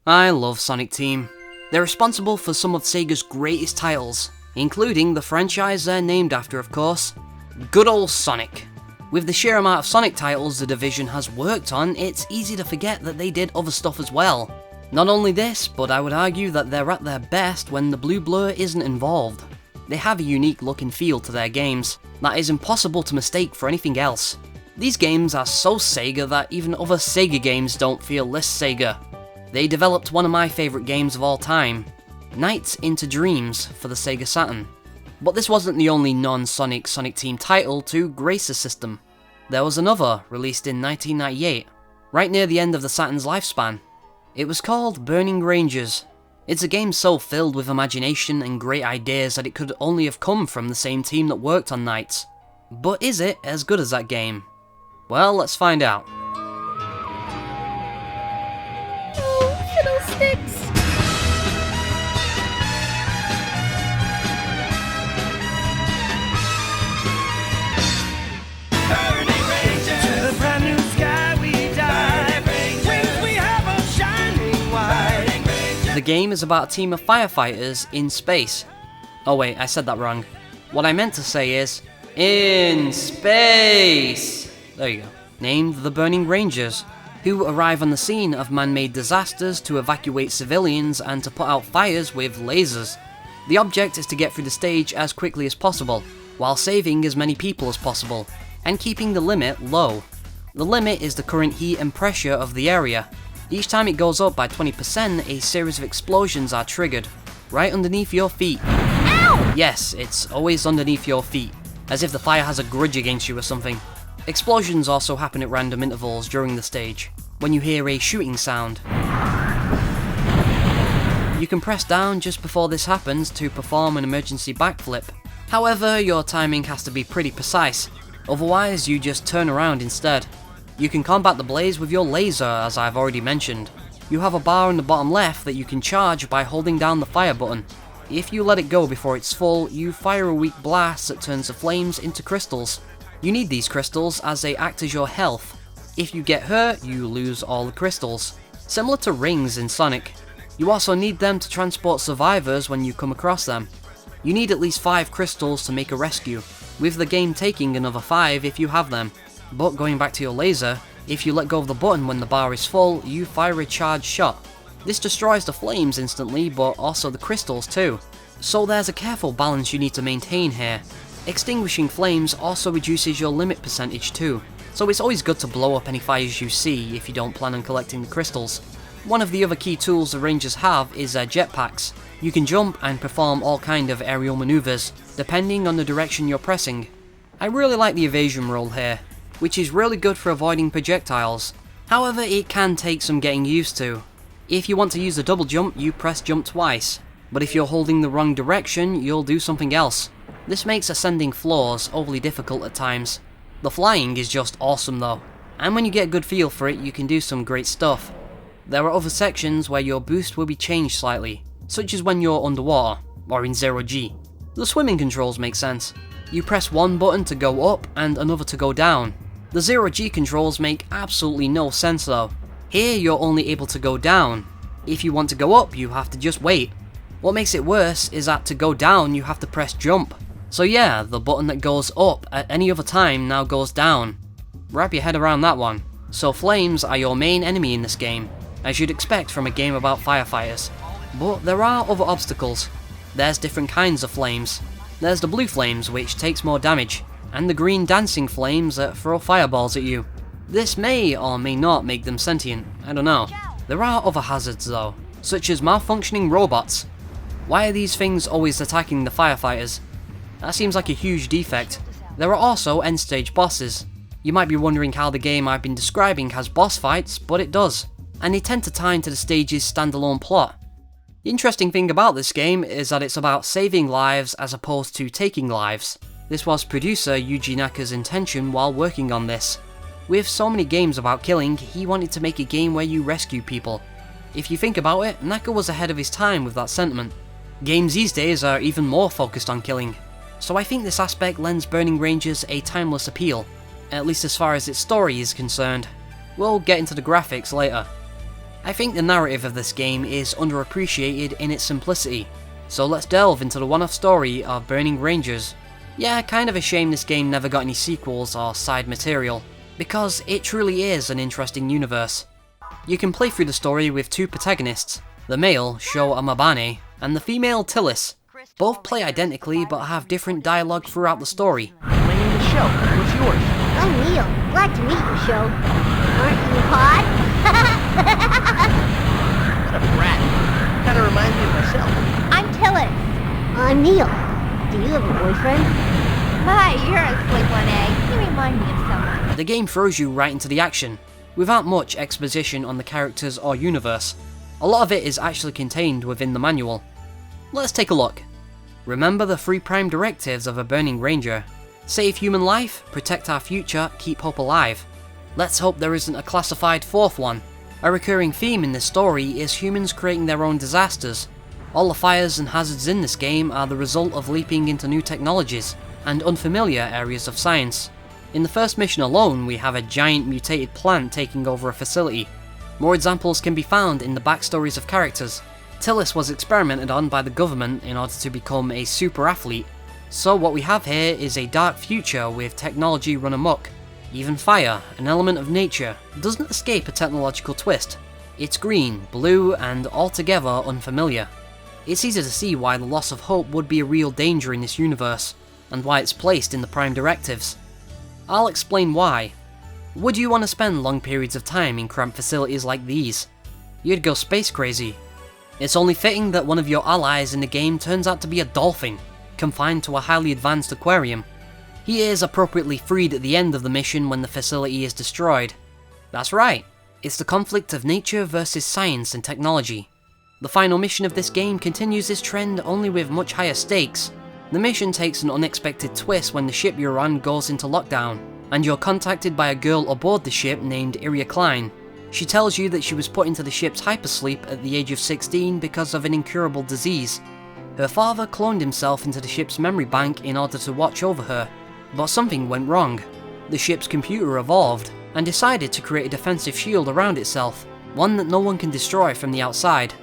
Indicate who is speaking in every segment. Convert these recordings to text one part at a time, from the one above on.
Speaker 1: I love Sonic Team. They're responsible for some of Sega's greatest titles, including the franchise they're named after, of course. Good old Sonic. With the sheer amount of Sonic titles the division has worked on, it's easy to forget that they did other stuff as well. Not only this, but I would argue that they're at their best when the blue blur isn't involved. They have a unique look and feel to their games that is impossible to mistake for anything else. These games are so Sega that even other Sega games don't feel less Sega. They developed one of my favourite games of all time, Nights into Dreams for the Sega Saturn. But this wasn't the only non-Sonic Sonic Team title to grace the system. There was another, released in 1998, right near the end of the Saturn's lifespan. It was called Burning Rangers. It's a game so filled with imagination and great ideas that it could only have come from the same team that worked on Nights. But is it as good as that game? Well, let's find out.
Speaker 2: Fiddlesticks!
Speaker 1: The game is about a team of firefighters in space. Oh wait, I said that wrong. What I meant to say is, in space! There you go. Named the Burning Rangers, who arrive on the scene of man-made disasters to evacuate civilians and to put out fires with lasers. The object is to get through the stage as quickly as possible, while saving as many people as possible, and keeping the limit low. The limit is the current heat and pressure of the area. Each time it goes up by 20%, a series of explosions are triggered, right underneath your feet.
Speaker 2: Ow!
Speaker 1: Yes, it's always underneath your feet, as if the fire has a grudge against you or something. Explosions also happen at random intervals during the stage, when you hear a shooting sound. You can press down just before this happens to perform an emergency backflip. However, your timing has to be pretty precise, otherwise you just turn around instead. You can combat the blaze with your laser, as I've already mentioned. You have a bar in the bottom left that you can charge by holding down the fire button. If you let it go before it's full, you fire a weak blast that turns the flames into crystals. You need these crystals as they act as your health. If you get hurt, you lose all the crystals. Similar to rings in Sonic. You also need them to transport survivors when you come across them. You need at least 5 crystals to make a rescue, with the game taking another 5 if you have them. But going back to your laser, if you let go of the button when the bar is full, you fire a charged shot. This destroys the flames instantly, but also the crystals too. So there's a careful balance you need to maintain here. Extinguishing flames also reduces your limit percentage too, so it's always good to blow up any fires you see if you don't plan on collecting the crystals. One of the other key tools the Rangers have is their jetpacks. You can jump and perform all kind of aerial maneuvers, depending on the direction you're pressing. I really like the evasion roll here, which is really good for avoiding projectiles. However, it can take some getting used to. If you want to use the double jump, you press jump twice, but if you're holding the wrong direction, you'll do something else. This makes ascending floors overly difficult at times. The flying is just awesome though, and when you get a good feel for it, you can do some great stuff. There are other sections where your boost will be changed slightly, such as when you're underwater, or in 0G. The swimming controls make sense. You press one button to go up and another to go down. The 0G controls make absolutely no sense though. Here you're only able to go down. If you want to go up, you have to just wait. What makes it worse is that to go down you have to press jump. So yeah, the button that goes up at any other time now goes down. Wrap your head around that one. So flames are your main enemy in this game, as you'd expect from a game about firefighters. But there are other obstacles. There's different kinds of flames. There's the blue flames, which takes more damage, and the green dancing flames that throw fireballs at you. This may or may not make them sentient, I don't know. There are other hazards though, such as malfunctioning robots. Why are these things always attacking the firefighters? That seems like a huge defect. There are also end stage bosses. You might be wondering how the game I've been describing has boss fights, but it does, and they tend to tie into the stage's standalone plot. The interesting thing about this game is that it's about saving lives as opposed to taking lives. This was producer Yuji Naka's intention while working on this. With so many games about killing, he wanted to make a game where you rescue people. If you think about it, Naka was ahead of his time with that sentiment. Games these days are even more focused on killing, so I think this aspect lends Burning Rangers a timeless appeal, at least as far as its story is concerned. We'll get into the graphics later. I think the narrative of this game is underappreciated in its simplicity, so let's delve into the one-off story of Burning Rangers. Yeah, kind of a shame this game never got any sequels or side material, because it truly is an interesting universe. You can play through the story with two protagonists, the male, Shou Amabane, and the female, Tillis. Both play identically but have different dialogue throughout the story.
Speaker 2: My name is Shou. What's yours?
Speaker 3: I'm Neil. Glad to meet you, Shou. Aren't you hot?
Speaker 2: What a brat. Kinda reminds me of myself.
Speaker 3: I'm Tillis. I'm Neil. Do you have a boyfriend?
Speaker 4: My, you're a slick one, eh? You remind me of someone.
Speaker 1: The game throws you right into the action, without much exposition on the characters or universe. A lot of it is actually contained within the manual. Let's take a look. Remember the 3 prime directives of a Burning Ranger. Save human life, protect our future, keep hope alive. Let's hope there isn't a classified 4th one. A recurring theme in this story is humans creating their own disasters. All the fires and hazards in this game are the result of leaping into new technologies and unfamiliar areas of science. In the first mission alone, we have a giant mutated plant taking over a facility. More examples can be found in the backstories of characters. Tillis was experimented on by the government in order to become a super athlete. So what we have here is a dark future with technology run amok. Even fire, an element of nature, doesn't escape a technological twist. It's green, blue, and altogether unfamiliar. It's easy to see why the loss of hope would be a real danger in this universe, and why it's placed in the prime directives. I'll explain why. Would you want to spend long periods of time in cramped facilities like these? You'd go space crazy. It's only fitting that one of your allies in the game turns out to be a dolphin, confined to a highly advanced aquarium. He is appropriately freed at the end of the mission when the facility is destroyed. That's right, it's the conflict of nature versus science and technology. The final mission of this game continues this trend only with much higher stakes. The mission takes an unexpected twist when the ship you're on goes into lockdown, and you're contacted by a girl aboard the ship named Iria Klein. She tells you that she was put into the ship's hypersleep at the age of 16 because of an incurable disease. Her father cloned himself into the ship's memory bank in order to watch over her, but something went wrong. The ship's computer evolved, and decided to create a defensive shield around itself, one that no one can destroy from the outside.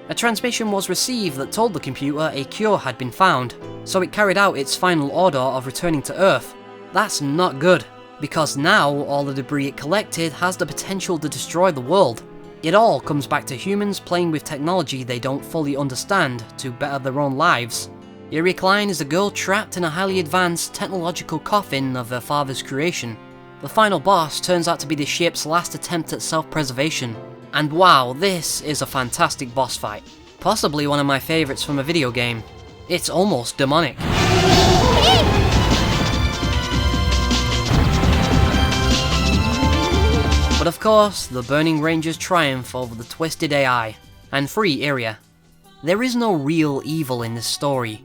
Speaker 1: A transmission was received that told the computer a cure had been found, so it carried out its final order of returning to Earth. That's not good, because now all the debris it collected has the potential to destroy the world. It all comes back to humans playing with technology they don't fully understand to better their own lives. Iria Klein is a girl trapped in a highly advanced technological coffin of her father's creation. The final boss turns out to be the ship's last attempt at self-preservation. And wow, this is a fantastic boss fight. Possibly one of my favourites from a video game. It's almost demonic. But of course, the Burning Rangers triumph over the twisted AI, and free Iria. There is no real evil in this story.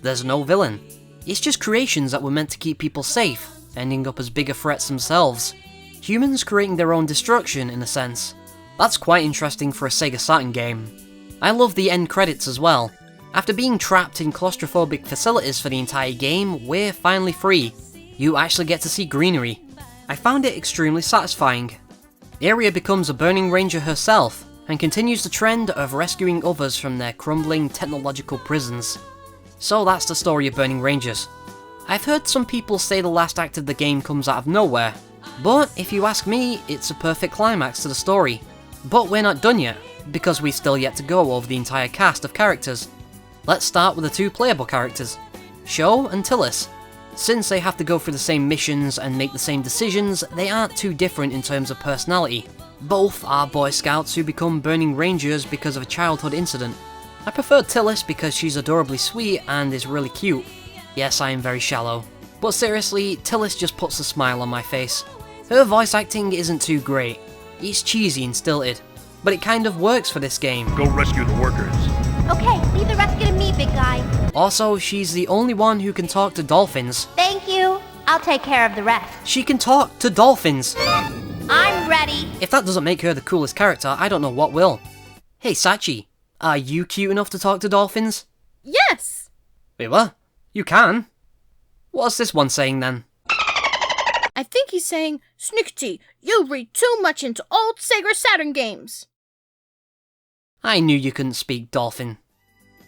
Speaker 1: There's no villain. It's just creations that were meant to keep people safe, ending up as bigger threats themselves. Humans creating their own destruction, in a sense. That's quite interesting for a Sega Saturn game. I love the end credits as well. After being trapped in claustrophobic facilities for the entire game, we're finally free. You actually get to see greenery. I found it extremely satisfying. Iria becomes a Burning Ranger herself, and continues the trend of rescuing others from their crumbling technological prisons. So that's the story of Burning Rangers. I've heard some people say the last act of the game comes out of nowhere, but if you ask me, it's a perfect climax to the story. But we're not done yet, because we've still yet to go over the entire cast of characters. Let's start with the 2 playable characters, Shou and Tillis. Since they have to go through the same missions and make the same decisions, they aren't too different in terms of personality. Both are Boy Scouts who become Burning Rangers because of a childhood incident. I prefer Tillis because she's adorably sweet and is really cute. Yes, I am very shallow. But seriously, Tillis just puts a smile on my face. Her voice acting isn't too great. It's cheesy and stilted, but it kind of works for this game.
Speaker 5: Go rescue the workers.
Speaker 4: Okay, leave the rescue to me, big guy.
Speaker 1: Also, she's the only one who can talk to dolphins.
Speaker 4: Thank you. I'll take care of the rest.
Speaker 1: She can talk to dolphins!
Speaker 4: I'm ready.
Speaker 1: If that doesn't make her the coolest character, I don't know what will. Hey Sachi, are you cute enough to talk to dolphins?
Speaker 6: Yes!
Speaker 1: Wait, what? You can? What's this one saying then?
Speaker 6: I think he's saying, Snickety, you read too much into old Sega Saturn games.
Speaker 1: I knew you couldn't speak dolphin.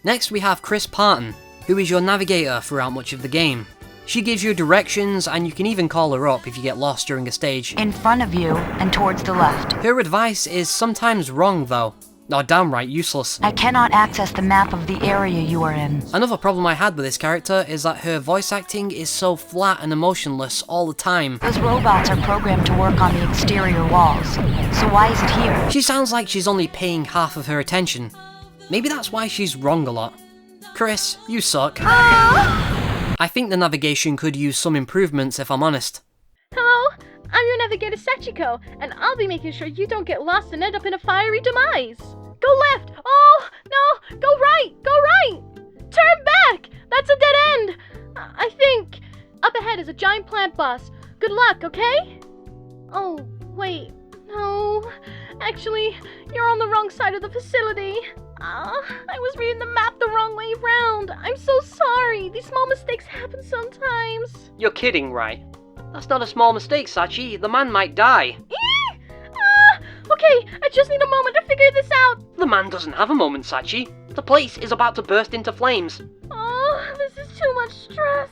Speaker 1: Next we have Chris Parton, who is your navigator throughout much of the game. She gives you directions, and you can even call her up if you get lost during a stage.
Speaker 5: In front of you and towards the left.
Speaker 1: Her advice is sometimes wrong though, or downright useless.
Speaker 5: I cannot access the map of the area you are in.
Speaker 1: Another problem I had with this character is that her voice acting is so flat and emotionless all the time.
Speaker 5: Those robots are programmed to work on the exterior walls, so why is it here?
Speaker 1: She sounds like she's only paying half of her attention. Maybe that's why she's wrong a lot. Chris, you suck. I think the navigation could use some improvements if I'm honest.
Speaker 6: Hello, I'm your navigator Sachiko, and I'll be making sure you don't get lost and end up in a fiery demise. Go left! Oh, no! Go right! Go right! Turn back! That's a dead end! I think. Up ahead is a giant plant boss. Good luck, okay? Oh, wait. No. Actually, you're on the wrong side of the facility. I was reading the map the wrong way round. I'm so sorry. These small mistakes happen sometimes.
Speaker 1: You're kidding, right? That's not a small mistake, Sachi. The man might die.
Speaker 6: Okay, I just need a moment to figure this out.
Speaker 1: The man doesn't have a moment, Sachi. The place is about to burst into flames.
Speaker 6: Oh, this is too much stress.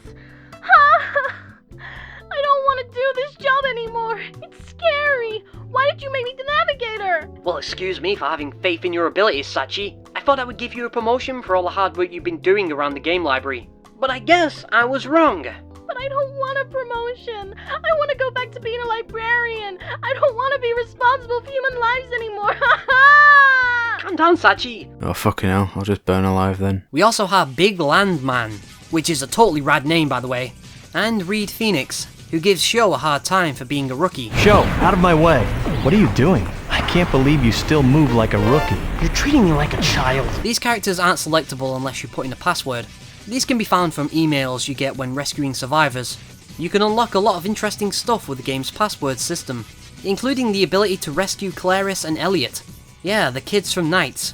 Speaker 6: I don't want to do this job anymore. It's scary. Why did you make me the navigator?
Speaker 1: Well, excuse me for having faith in your abilities, Sachi. I thought I would give you a promotion for all the hard work you've been doing around the game library. But I guess I was wrong.
Speaker 6: But I don't want a promotion. I want to go back to being a librarian. I don't want to be responsible for human lives anymore.
Speaker 1: Calm down, Sachi.
Speaker 7: Oh, fucking hell. I'll just burn alive then.
Speaker 1: We also have Big Landman, which is a totally rad name, by the way, and Reed Phoenix, who gives Shou a hard time for being a rookie.
Speaker 2: Shou, out of my way. What are you doing? I can't believe you still move like a rookie. You're treating me like a child.
Speaker 1: These characters aren't selectable unless you put in a password. These can be found from emails you get when rescuing survivors. You can unlock a lot of interesting stuff with the game's password system, including the ability to rescue Clarice and Elliot. Yeah, the kids from Knights.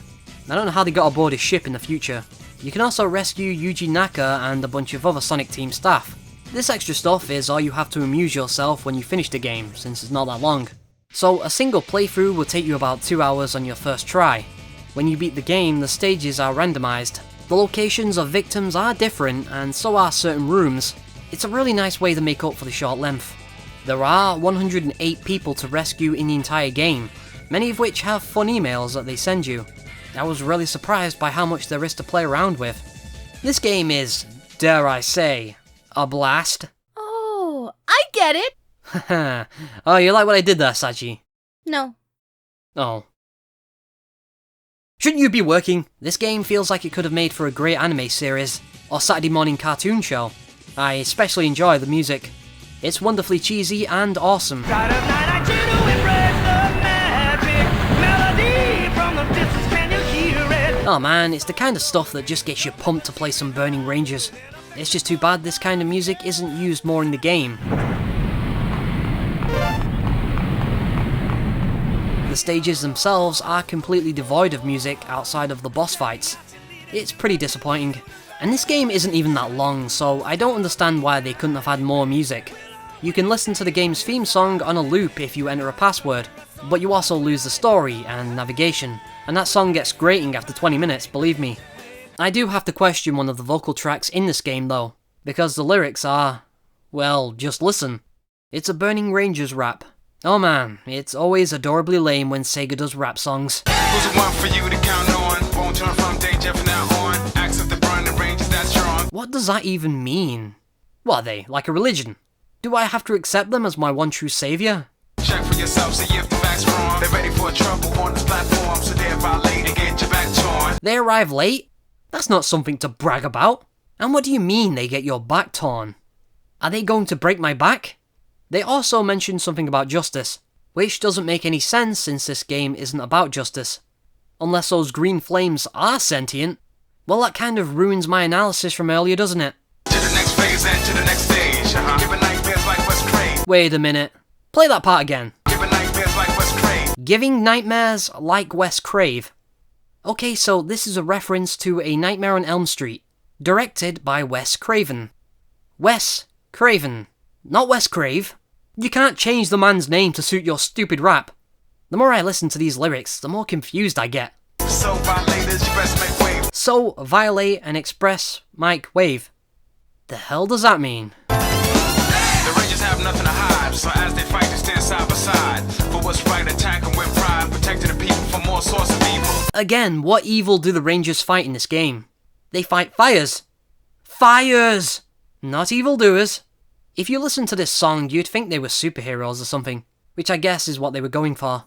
Speaker 1: I don't know how they got aboard his ship in the future. You can also rescue Yuji Naka and a bunch of other Sonic Team staff. This extra stuff is all you have to amuse yourself when you finish the game, since it's not that long. So a single playthrough will take you about 2 hours on your first try. When you beat the game, the stages are randomized. The locations of victims are different, and so are certain rooms. It's a really nice way to make up for the short length. There are 108 people to rescue in the entire game, many of which have fun emails that they send you. I was really surprised by how much there is to play around with. This game is, dare I say, a blast.
Speaker 6: Oh, I get it.
Speaker 1: Oh, you like what I did there, Sachi?
Speaker 6: No.
Speaker 1: Oh. Shouldn't you be working? This game feels like it could have made for a great anime series, or Saturday morning cartoon show. I especially enjoy the music. It's wonderfully cheesy and awesome. Oh man, it's the kind of stuff that just gets you pumped to play some Burning Rangers. It's just too bad this kind of music isn't used more in the game. The stages themselves are completely devoid of music outside of the boss fights. It's pretty disappointing. And this game isn't even that long, so I don't understand why they couldn't have had more music. You can listen to the game's theme song on a loop if you enter a password, but you also lose the story and navigation, and that song gets grating after 20 minutes, believe me. I do have to question one of the vocal tracks in this game though, because the lyrics are, well, just listen. It's a Burning Rangers rap. Oh man, it's always adorably lame when Sega does rap songs.
Speaker 8: Who's the one for you to count on? Won't turn from danger from now on. Accept the Burning Rangers that's strong.
Speaker 1: What does that even mean? What are they, like a religion? Do I have to accept them as my one true savior?
Speaker 8: Check for yourself, see if the facts wrong. They're ready for trouble on this platform, so they're violating and get your back torn.
Speaker 1: They arrive late? That's not something to brag about. And what do you mean they get your back torn? Are they going to break my back? They also mention something about justice, which doesn't make any sense since this game isn't about justice. Unless those green flames are sentient. Well, that kind of ruins my analysis from earlier, doesn't it?
Speaker 8: To the next phase and to the next stage. Giving nightmares like Wes Craig.
Speaker 1: Wait a minute. Play that part again.
Speaker 8: Giving nightmares like Wes Craig.
Speaker 1: Giving nightmares like Wes Crave. Okay, so this is a reference to A Nightmare on Elm Street, directed by Wes Craven. Wes Craven, not Wes Crave. You can't change the man's name to suit your stupid rap. The more I listen to these lyrics, the more confused I get.
Speaker 8: So violators, you best make way.
Speaker 1: So violate and express Mike Wave. The hell does that mean?
Speaker 8: The Rangers have nothing to hide, so as they fight, they stand side by side. For what's right, attacking with pride, protecting the people from all sorts of evil.
Speaker 1: Again, what evil do the Rangers fight in this game? They fight fires. Fires! Not evildoers. If you listen to this song, you'd think they were superheroes or something, which I guess is what they were going for.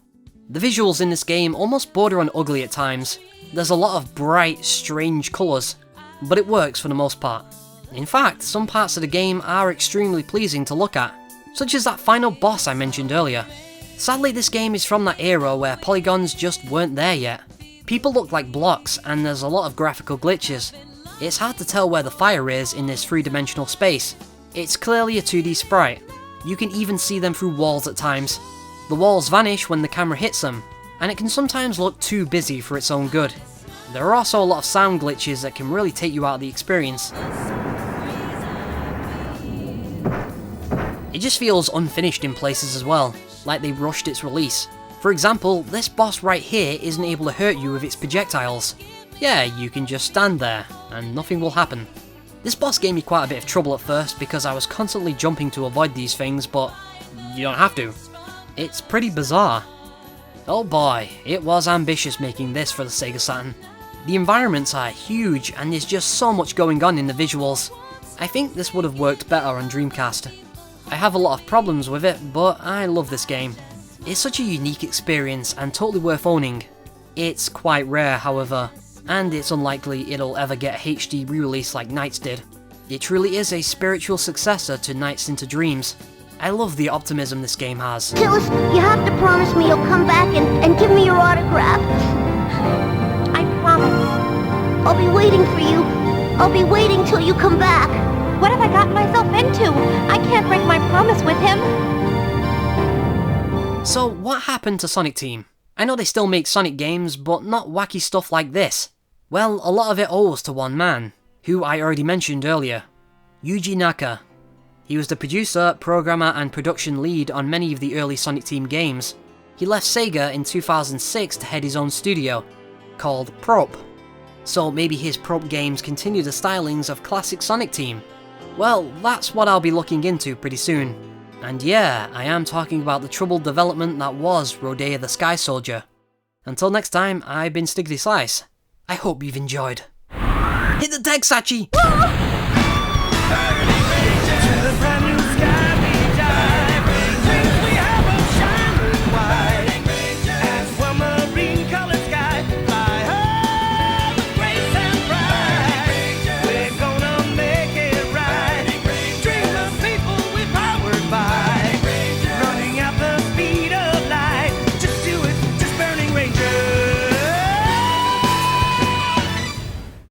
Speaker 1: The visuals in this game almost border on ugly at times. There's a lot of bright, strange colours, but it works for the most part. In fact, some parts of the game are extremely pleasing to look at, such as that final boss I mentioned earlier. Sadly, this game is from that era where polygons just weren't there yet. People look like blocks, and there's a lot of graphical glitches. It's hard to tell where the fire is in this three-dimensional space. It's clearly a 2D sprite. You can even see them through walls at times. The walls vanish when the camera hits them, and it can sometimes look too busy for its own good. There are also a lot of sound glitches that can really take you out of the experience. It just feels unfinished in places as well, like they rushed its release. For example, this boss right here isn't able to hurt you with its projectiles. Yeah, you can just stand there, and nothing will happen. This boss gave me quite a bit of trouble at first because I was constantly jumping to avoid these things, but you don't have to. It's pretty bizarre. Oh boy, it was ambitious making this for the Sega Saturn. The environments are huge and there's just so much going on in the visuals. I think this would have worked better on Dreamcast. I have a lot of problems with it, but I love this game. It's such a unique experience and totally worth owning. It's quite rare, however, and it's unlikely it'll ever get a HD re-release like Nights did. It truly is a spiritual successor to Nights into Dreams. I love the optimism this game has.
Speaker 3: Tillis, you have to promise me you'll come back and give me your autograph.
Speaker 4: I promise.
Speaker 3: I'll be waiting for you. I'll be waiting till you come back.
Speaker 4: What have I gotten myself into? I can't break my promise with him.
Speaker 1: So what happened to Sonic Team? I know they still make Sonic games, but not wacky stuff like this. Well, a lot of it owes to one man, who I already mentioned earlier, Yuji Naka. He was the producer, programmer and production lead on many of the early Sonic Team games. He left Sega in 2006 to head his own studio, called Prop. So maybe his Prop games continue the stylings of classic Sonic Team. Well, that's what I'll be looking into pretty soon. And yeah, I am talking about the troubled development that was Rodea the Sky Soldier. Until next time, I've been SnicketySlice. I hope you've enjoyed. Hit the deck, Sachi!